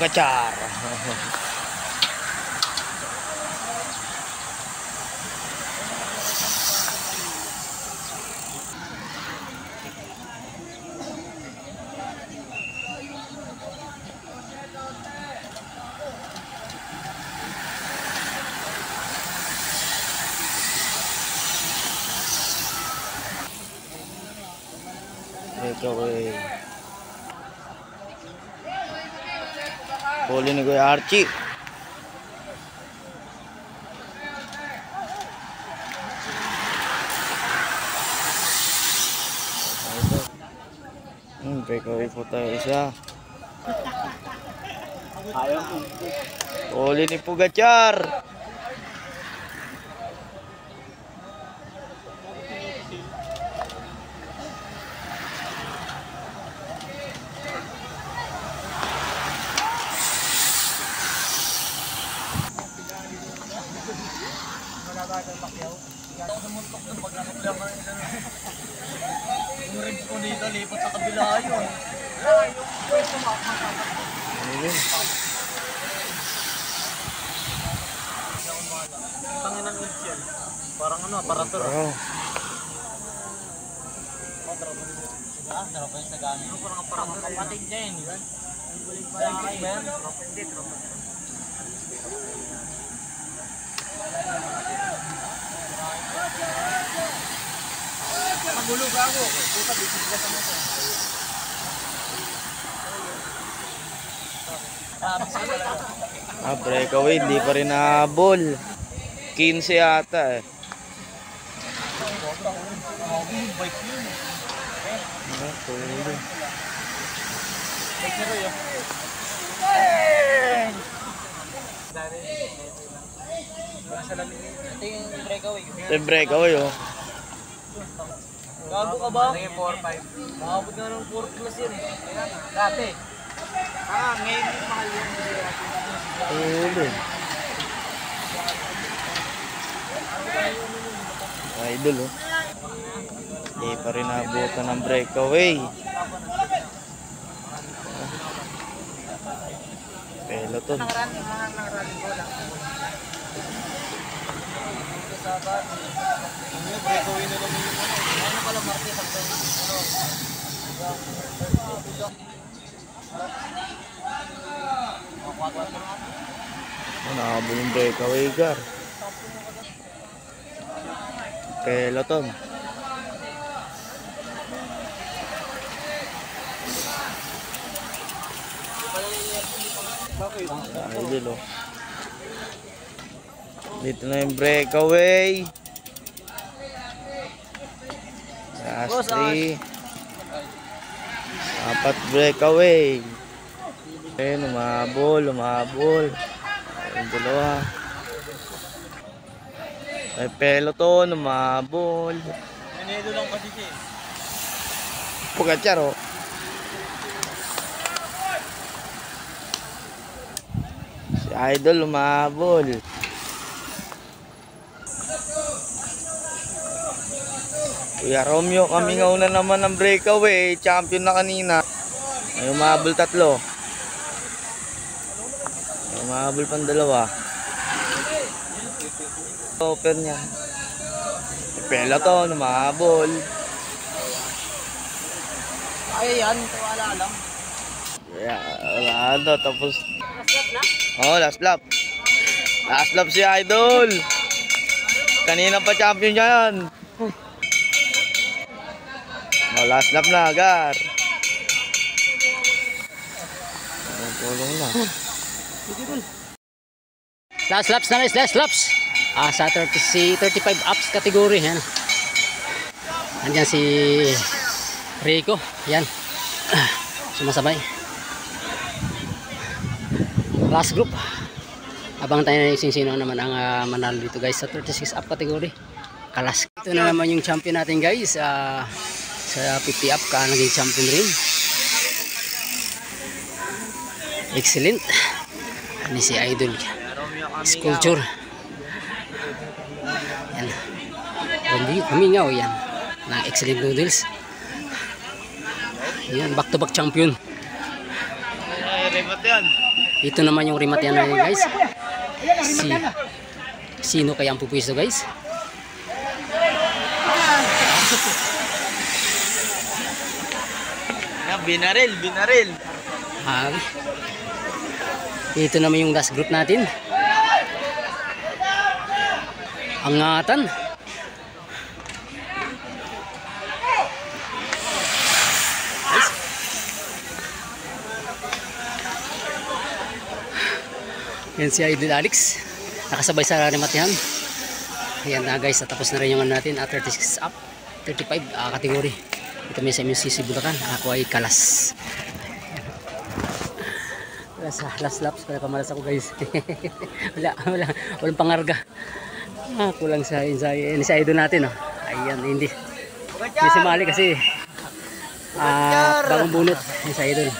Pogacar. Breakaway. Huli ni Kuya Archie. Breakaway po tayo isa. Huli ni Pogacar. Yung ribs ko dito, lipat sa kabila yun. Tangin ng ribs yan. Parang ano, aparator. Tropa yung sagami. Parang aparator. Kapatid niya yun. Hindi, tropa. Magulo ka ako. Puta, bisikleta mo ito. Breakaway, hindi pa rin nahabol. 15 yata eh. Bike yun. Bike na yun. Ito yung breakaway. Ito yung breakaway oh. Gago ka ba? 4-5. Makabot nga ng 4 plus yun eh. Dati. Ngayon yung mahal yun. Huli. Idol oh. Hindi pa rin nabutan ng breakaway. Peloton. Breakaway na lang yun. Ano pala Martes ang Nakabul yung breakaway gar. Peloton. Idol oh. Dito na yung breakaway. Last 3. 4 breakaway. Ayun, umabol. Ayun, dalawa. Ay, peloton, umabol. Nanedo lang kasi siya. Pogacar oh. Si Idol, umabol. Kuya Romeo, kami nga una naman ng breakaway. Champion na kanina. May umabol 3. May umabol pang 2. Open niya. Peloton, umabol. Ay, yan. Wala lang. Wala na. Tapos. Last lap na? Oh, last lap. Last lap si Idol. Kanina pa champion yan. Oh, last lap na, Gar. Tulong na. Last laps na guys, last laps. Sa 35 ups category. Yan. Andyan si Rico. Yan. Sumasabay. Last group. Abang tayo na sino naman ang manalo dito guys sa 36 up category. Kalas. Ito na naman yung champion natin guys. Sa 50 up ka naging champion rin. Excellent. Ini si Idol. Sculpture. Yan. Kamingaw yan. Na excellent noodles. Yan, back to back champion. Ay, remote yan. Ito naman yung remate na guys. Sino kaya ang pupwisto guys? Binaril. Ito naman yung last group natin. Angatan. Yan si Idol Alex. Nakasabay sa rematehan. Ayan na guys, tapos na rin yung ano natin. 36 up, 35 kategory. Ito may sa MCC Bulacan. Ako ay kalas. Last laps para pamalas ako guys. Walang pangarga. Kulang sa Idol natin. Oh. Ayan, hindi sumali kasi bagong bunot sa Idol.